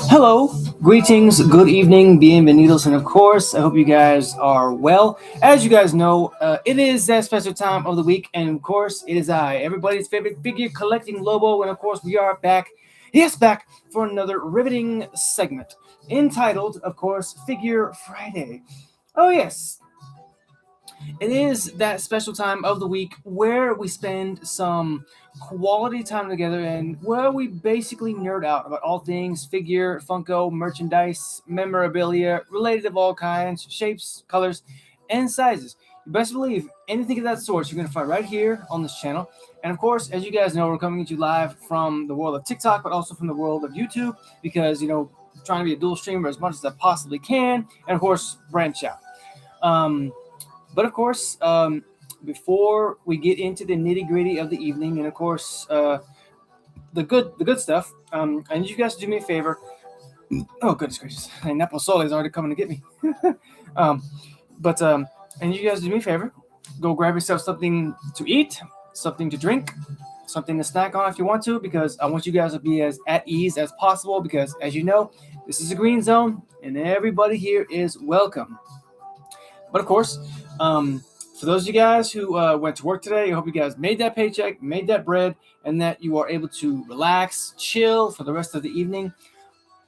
Hello, greetings, good evening, bienvenidos, and of course, I hope you guys are well. As you guys know, it is that special time of the week, and of course, it is I, everybody's favorite figure collecting Lobo, and of course, we are back, back for another riveting segment entitled, of course, Figure Friday. Oh, yes, it is that special time of the week where we spend some quality time together and where we basically nerd out about all things figure, Funko, merchandise, memorabilia, related of all kinds, shapes, colors, and sizes. You best believe anything of that sort you're going to find right here on this channel. And of course, as you guys know, we're coming at you live from the world of TikTok, but also from the world of YouTube because, trying to be a dual streamer as much as I possibly can, and of course, branch out. But of course, before we get into the nitty gritty of the evening, and of course, the good stuff, I need you guys to do me a favor. Oh goodness gracious! And that pozole is already coming to get me. But I need you guys to do me a favor. Go grab yourself something to eat, something to drink, something to snack on if you want to, because I want you guys to be as at ease as possible. Because as you know, this is a green zone, and everybody here is welcome. But of course, for those of you guys who went to work today, I hope you guys made that paycheck, made that bread, and that you are able to relax, chill for the rest of the evening.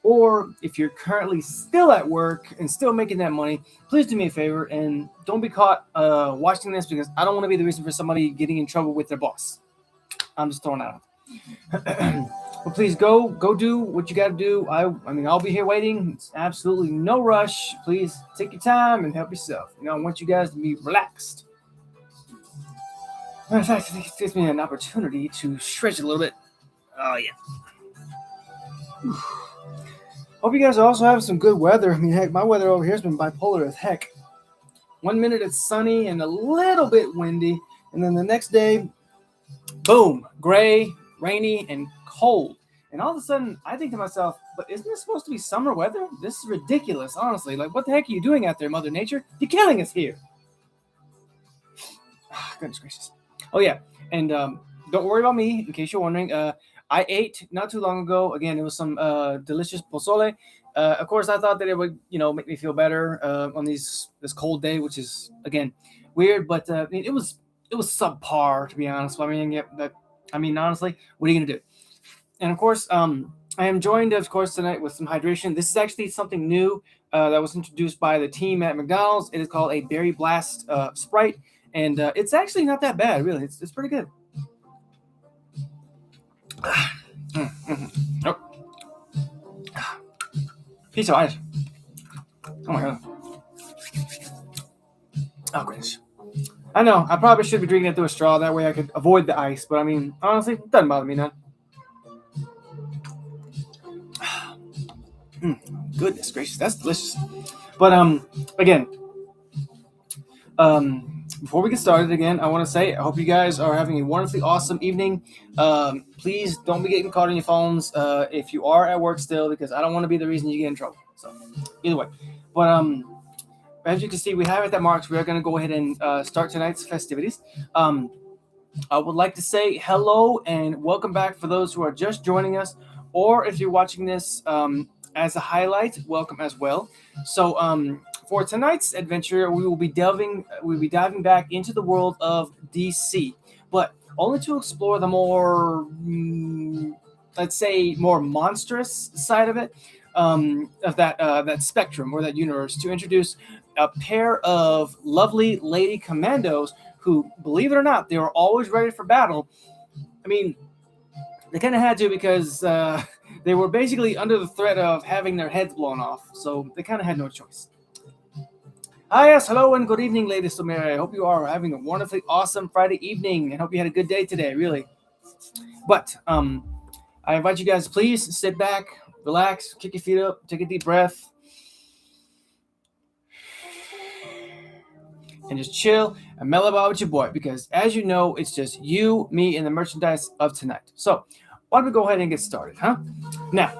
Or if you're currently still at work and still making that money, please do me a favor and don't be caught watching this, because I don't want to be the reason for somebody getting in trouble with their boss. I'm just throwing that out. Well, please go do what you got to do. I'll be here waiting. It's absolutely no rush. Please take your time and help yourself. I want you guys to be relaxed. Matter of fact, I think it gives me an opportunity to stretch a little bit. Oh, yeah. Hope you guys are also having some good weather. Heck, my weather over here has been bipolar as heck. 1 minute it's sunny and a little bit windy, and then the next day, boom, gray, rainy, and cold. And all of a sudden, I think to myself, but isn't this supposed to be summer weather? This is ridiculous, honestly. Like, what the heck are you doing out there, Mother Nature? You're killing us here. Goodness gracious. Oh, yeah. And don't worry about me, in case you're wondering. I ate not too long ago. Again, it was some delicious pozole. Of course, I thought that it would, make me feel better on this cold day, which is, again, weird. But it was subpar, to be honest. Honestly, what are you gonna do? And of course, I am joined, of course, tonight with some hydration. This is actually something new that was introduced by the team at McDonald's. It is called a Berry Blast Sprite, and it's actually not that bad, really. It's pretty good. Oh. Piece of ice. Oh my god. Oh goodness. I know, I probably should be drinking it through a straw. That way I could avoid the ice. But honestly, it doesn't bother me none. Goodness gracious, that's delicious. But again, before we get started again, I want to say I hope you guys are having a wonderfully awesome evening. Please don't be getting caught on your phones if you are at work still, because I don't want to be the reason you get in trouble. So either way, but as you can see, we have it that marks. We are going to go ahead and start tonight's festivities. I would like to say hello and welcome back for those who are just joining us, or if you're watching this as a highlight, welcome as well. So for tonight's adventure, we will be diving back into the world of DC, but only to explore the more, let's say, more monstrous side of it, of that spectrum or that universe, to introduce a pair of lovely lady commandos who, believe it or not, they were always ready for battle. They kind of had to, because they were basically under the threat of having their heads blown off, so they kind of had no choice. Hi, yes, hello, and good evening, ladies. I hope you are having a wonderfully awesome Friday evening, and hope you had a good day today, really. But I invite you guys to please sit back, relax, kick your feet up, take a deep breath, and just chill and mellow out with your boy, because as you know, it's just you, me, and the merchandise of tonight. So why don't we go ahead and get started, huh? Now,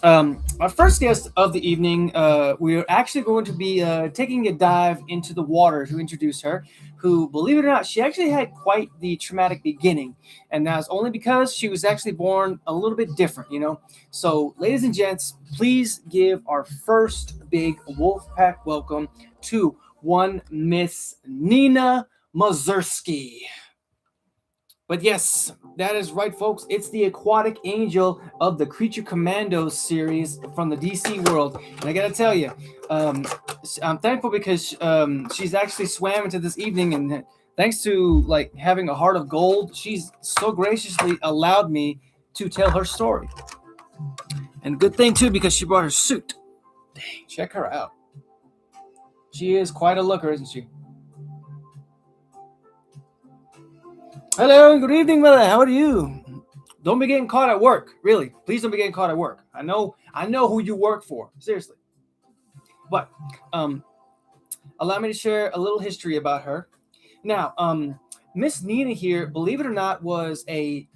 Our first guest of the evening, we're actually going to be taking a dive into the water to introduce her, who, believe it or not, she actually had quite the traumatic beginning. And that's only because she was actually born a little bit different, you know? So, ladies and gents, please give our first big Wolfpack welcome to one Miss Nina Mazursky. But yes, that is right, folks. It's the aquatic angel of the Creature Commandos series from the DC world. And I gotta tell you, um, I'm thankful because she's actually swam into this evening, and thanks to like having a heart of gold, she's so graciously allowed me to tell her story. And good thing too, because she brought her suit. Dang, check her out. She is quite a looker, isn't she? Hello, good evening, Mother. How are you? Don't be getting caught at work. Really, please don't be getting caught at work. I know who you work for. Seriously. But allow me to share a little history about her. Now, Miss Nina here, believe it or not, she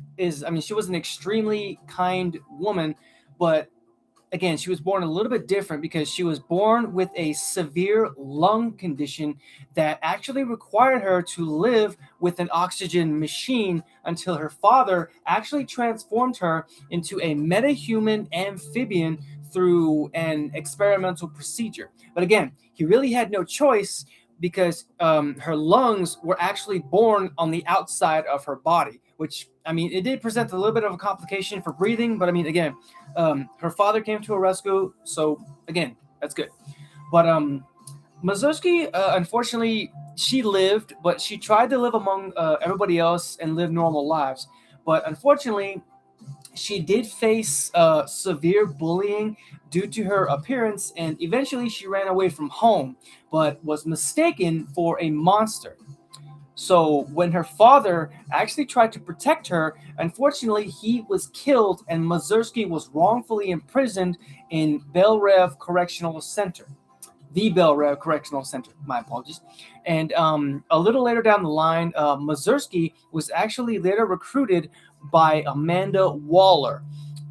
was an extremely kind woman, but again, she was born a little bit different because she was born with a severe lung condition that actually required her to live with an oxygen machine until her father actually transformed her into a metahuman amphibian through an experimental procedure. But again, he really had no choice because her lungs were actually born on the outside of her body, which, I mean, it did present a little bit of a complication for breathing, but I mean, again, her father came to her rescue, so again, that's good. But Mazursky, unfortunately, she lived, but she tried to live among everybody else and live normal lives. But unfortunately, she did face severe bullying due to her appearance, and eventually she ran away from home, but was mistaken for a monster. So when her father actually tried to protect her, unfortunately he was killed, and Mazursky was wrongfully imprisoned in Belrev Correctional Center. The Belrev Correctional Center. My apologies. And a little later down the line, Mazursky was actually later recruited by Amanda Waller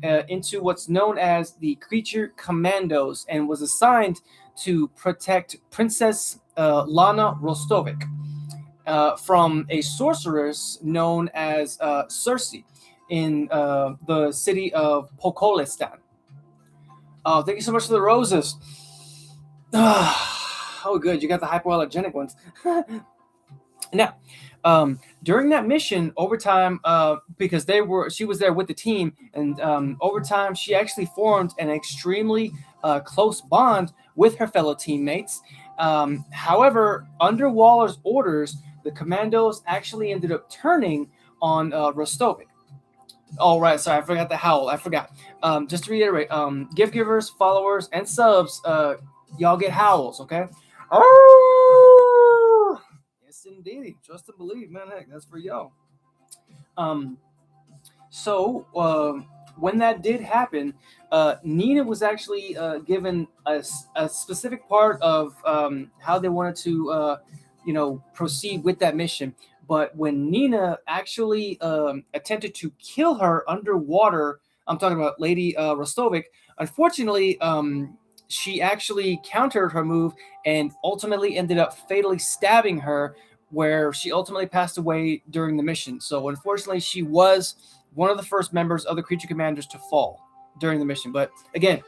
into what's known as the Creature Commandos, and was assigned to protect Princess Lana Rostovic from a sorceress known as Circe in the city of Pokolistan. Oh, thank you so much for the roses. Oh, good. You got the hypoallergenic ones. Now, during that mission, over time, because she was there with the team, and over time, she actually formed an extremely close bond with her fellow teammates. However, under Waller's orders, the commandos actually ended up turning on Rostovic. Oh, right. Sorry, I forgot the howl. I forgot. Just to reiterate, gift givers, followers, and subs, y'all get howls, okay? Oh, yes, indeed. Trust and believe, man. Heck, that's for y'all. Um, so when that did happen, Nina was actually given a specific part of how they wanted to, proceed with that mission. But when Nina actually attempted to kill her underwater, I'm talking about Lady Rostovic, unfortunately, she actually countered her move and ultimately ended up fatally stabbing her, where she ultimately passed away during the mission. So unfortunately, she was one of the first members of the Creature Commanders to fall during the mission. But again,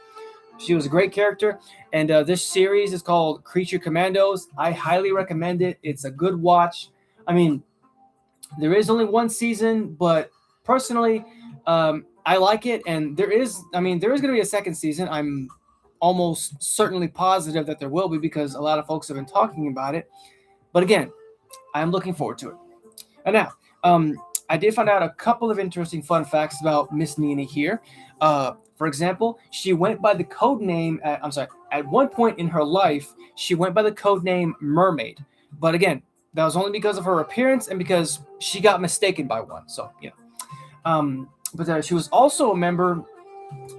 she was a great character, and this series is called Creature Commandos. I highly recommend it. It's a good watch. I mean, there is only one season, but personally, I like it, and there is going to be a second season. I'm almost certainly positive that there will be, because a lot of folks have been talking about it. But again, I'm looking forward to it. And now, I did find out a couple of interesting fun facts about Miss Nina here. For example, she went by the code name. At one point in her life, she went by the code name Mermaid. But again, that was only because of her appearance and because she got mistaken by one. So, but she was also a member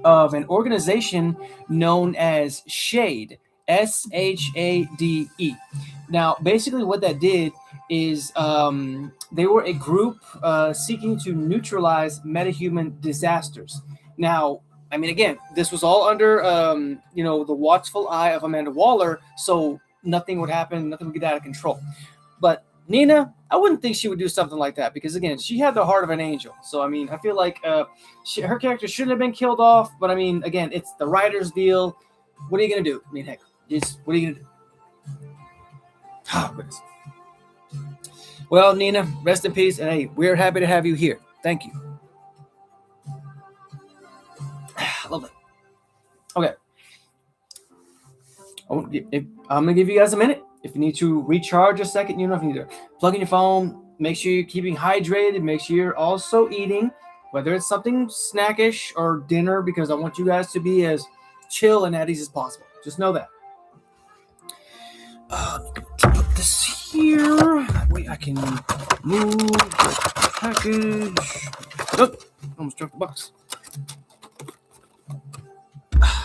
of an organization known as Shade, Shade. Now, basically, what that did is they were a group seeking to neutralize metahuman disasters. Now, I mean, again, this was all under, the watchful eye of Amanda Waller, so nothing would happen, nothing would get out of control. But Nina, I wouldn't think she would do something like that because, again, she had the heart of an angel. So, I mean, I feel like her character shouldn't have been killed off. But, I mean, again, it's the writer's deal. What are you going to do? I mean, heck, what are you going to do? Oh, goodness. Well, Nina, rest in peace. And, hey, we're happy to have you here. Thank you. Lovely. Okay. I'm going to give you guys a minute. If you need to recharge a second, if you need to plug in your phone, make sure you're keeping hydrated. Make sure you're also eating, whether it's something snackish or dinner, because I want you guys to be as chill and at ease as possible. Just know that. Put this here. That way I can move the package. Oh, almost dropped the box.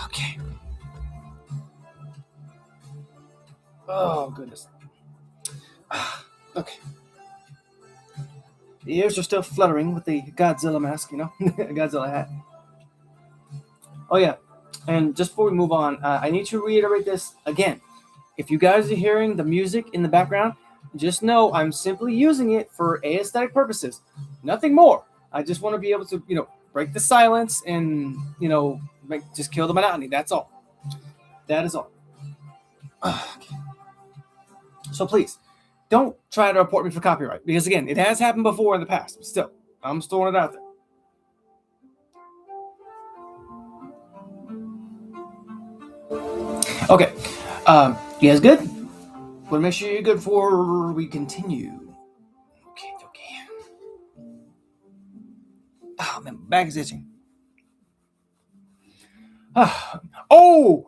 Okay. Oh, goodness. Okay. The ears are still fluttering with the Godzilla mask, Godzilla hat. Oh, yeah. And just before we move on, I need to reiterate this again. If you guys are hearing the music in the background, just know I'm simply using it for aesthetic purposes. Nothing more. I just want to be able to, break the silence and, just kill the monotony. That's all. That is all. Okay. So please, don't try to report me for copyright. Because, again, it has happened before in the past. But still, I'm throwing it out there. Okay. You guys good? Want to make sure you're good before we continue. Okay. Oh, man, my back is itching. Oh,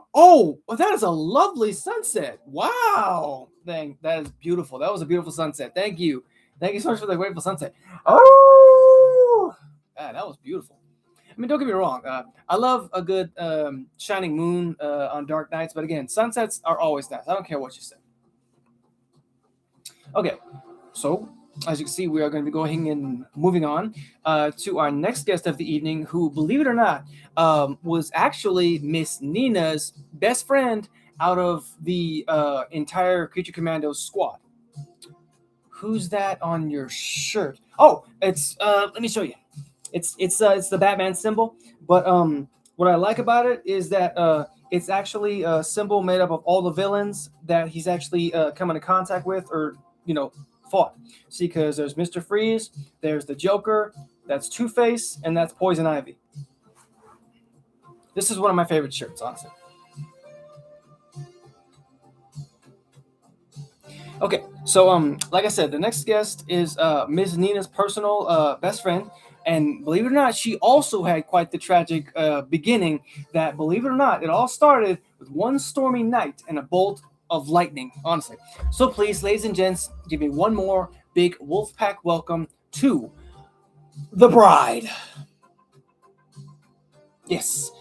that is a lovely sunset. Wow. Dang, that is beautiful. That was a beautiful sunset. Thank you. Thank you so much for the grateful sunset. Oh, that was beautiful. I mean, don't get me wrong. I love a good shining moon on dark nights. But again, sunsets are always nice. I don't care what you say. Okay, so as you can see, we are going to be going and moving on to our next guest of the evening, who, believe it or not, was actually Miss Nina's best friend out of the entire Creature Commandos squad. Who's that on your shirt? Oh, it's let me show you. It's the Batman symbol, but what I like about it is that it's actually a symbol made up of all the villains that he's actually come into contact with, or fought. See, because there's Mr. Freeze, there's the Joker, that's Two-Face, and that's Poison Ivy. This is one of my favorite shirts, honestly. Okay, so like I said, the next guest is Miss Nina's personal best friend. And believe it or not, she also had quite the tragic beginning that, believe it or not, it all started with one stormy night and a bolt of lightning, honestly. So please, ladies and gents, give me one more big Wolfpack welcome to the bride. Yes,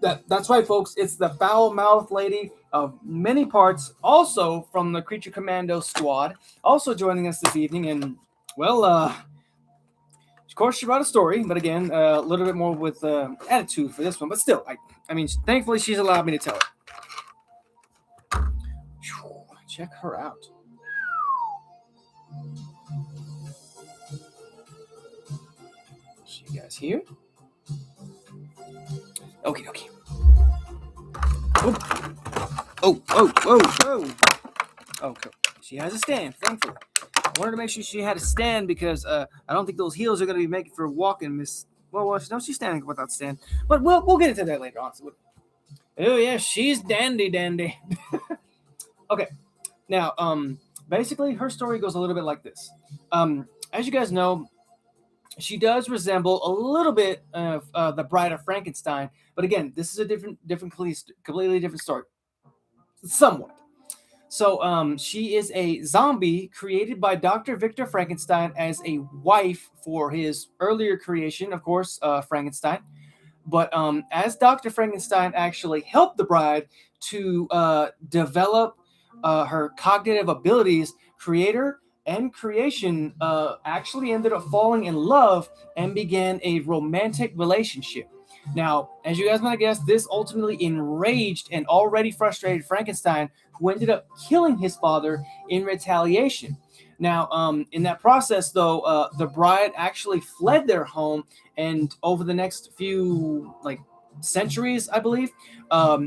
that's right, folks. It's the foul-mouthed lady of many parts, also from the Creature Commando squad, also joining us this evening. And, well, of course, she brought a story, but again, a little bit more with attitude for this one. But still, I mean, thankfully, she's allowed me to tell it. Check her out. See you guys here. Okay. Oh. Okay. She has a stand, thankfully. I wanted to make sure she had a stand because I don't think those heels are going to be making for walking, Miss. Well, no, she's standing without stand. But we'll get into that later on. Oh, yeah, she's dandy. Okay. Now, basically, her story goes a little bit like this. As you guys know, she does resemble a little bit of the Bride of Frankenstein, but again, this is a completely different story, somewhat. So, she is a zombie created by Dr. Victor Frankenstein as a wife for his earlier creation, of course, Frankenstein. But as Dr. Frankenstein actually helped the bride to develop her cognitive abilities, creator and creation actually ended up falling in love and began a romantic relationship. Now, as you guys might guess, this ultimately enraged and already frustrated Frankenstein, who ended up killing his father in retaliation. Now, in that process, though, the bride actually fled their home, and over the next few centuries, I believe,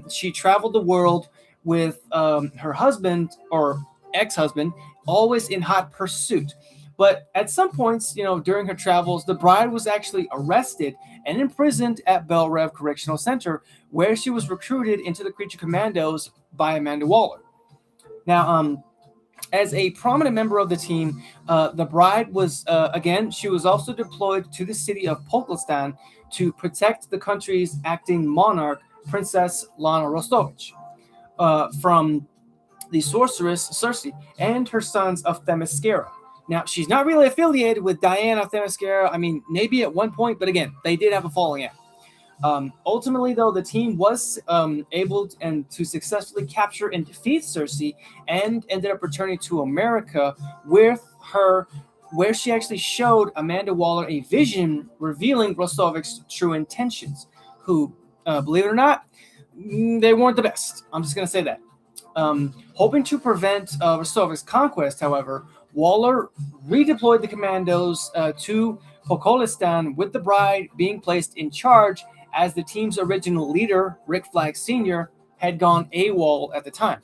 she traveled the world with her husband or ex-husband, always in hot pursuit. But at some points, during her travels, the bride was actually arrested and imprisoned at Belle Reve Correctional Center, where she was recruited into the Creature Commandos by Amanda Waller. Now, as a prominent member of the team, the bride was, she was also deployed to the city of Polkistan to protect the country's acting monarch, Princess Lana Rostovich, from the sorceress Circe and her sons of Themyscira. Now, she's not really affiliated with Diana of Themyscira. I mean, maybe at one point, but again, they did have a falling out. Ultimately, though, the team was able to successfully capture and defeat Circe, and ended up returning to America with her, where she actually showed Amanda Waller a vision revealing Rostovich's true intentions, who, believe it or not, they weren't the best. I'm just going to say that. Hoping to prevent Rostovich's conquest, however, Waller redeployed the commandos to Polkistan, with the bride being placed in charge, as the team's original leader, Rick Flag Sr., had gone AWOL at the time.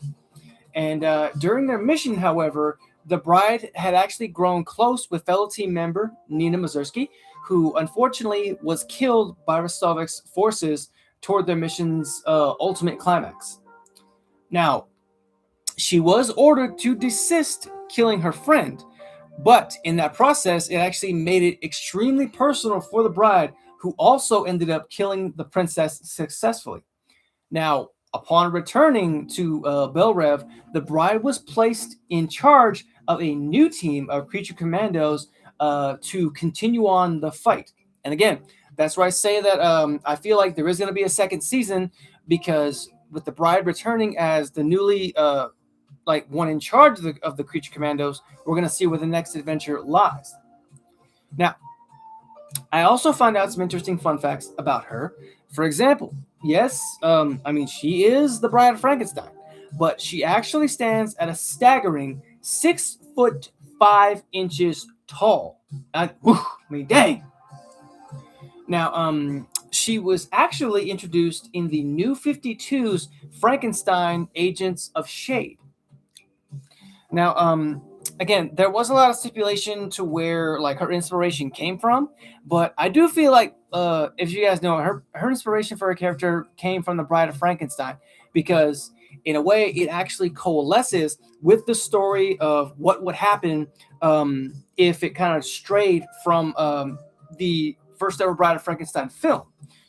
And during their mission, however, the bride had actually grown close with fellow team member Nina Mazursky, who unfortunately was killed by Rostovich's forces toward their mission's ultimate climax. Now, she was ordered to desist, killing her friend, but in that process, it actually made it extremely personal for the bride, who also ended up killing the princess successfully. Now, upon returning to Belle Reve, the bride was placed in charge of a new team of creature commandos to continue on the fight. And again, that's where I say that I feel like there is going to be a second season, because with the bride returning as the newly one in charge of the creature commandos, we're going to see where the next adventure lies. Now, I also found out some interesting fun facts about her. For example, yes, she is the Bride of Frankenstein, but she actually stands at a staggering 6'5" tall. Dang. Now, she was actually introduced in the New 52's Frankenstein Agents of Shade. Now, again, there was a lot of stipulation to where her inspiration came from, but I do feel like if you guys know, her inspiration for her character came from the Bride of Frankenstein, because in a way it actually coalesces with the story of what would happen if it kind of strayed from the first ever Bride of Frankenstein film.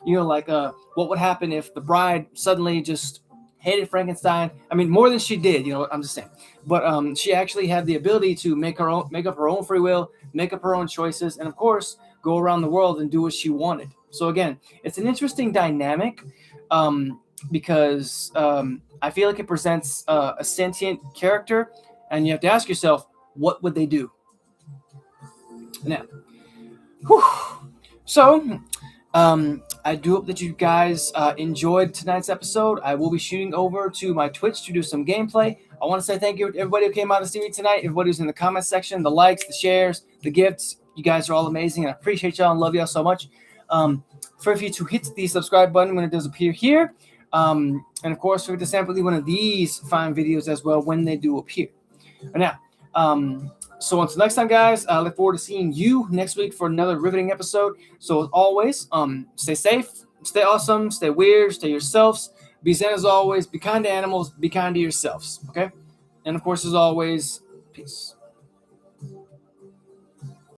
What would happen if the bride suddenly just hated Frankenstein? I mean, more than she did, I'm just saying. But she actually had the ability to make up her own free will, make up her own choices, and of course, go around the world and do what she wanted. So again, it's an interesting dynamic because I feel like it presents a sentient character, and you have to ask yourself, what would they do? Now, so I do hope that you guys enjoyed tonight's episode. I will be shooting over to my Twitch to do some gameplay. I want to say thank you to everybody who came out to see me tonight, everybody who's in the comment section, the likes, the shares, the gifts. You guys are all amazing, and I appreciate y'all and love y'all so much. For you to hit the subscribe button when it does appear here. And of course, for you to sample one of these fine videos as well when they do appear. Now, so until next time, guys, I look forward to seeing you next week for another riveting episode. So as always, stay safe, stay awesome, stay weird, stay yourselves, be zen as always, be kind to animals, be kind to yourselves, okay? And of course, as always, peace.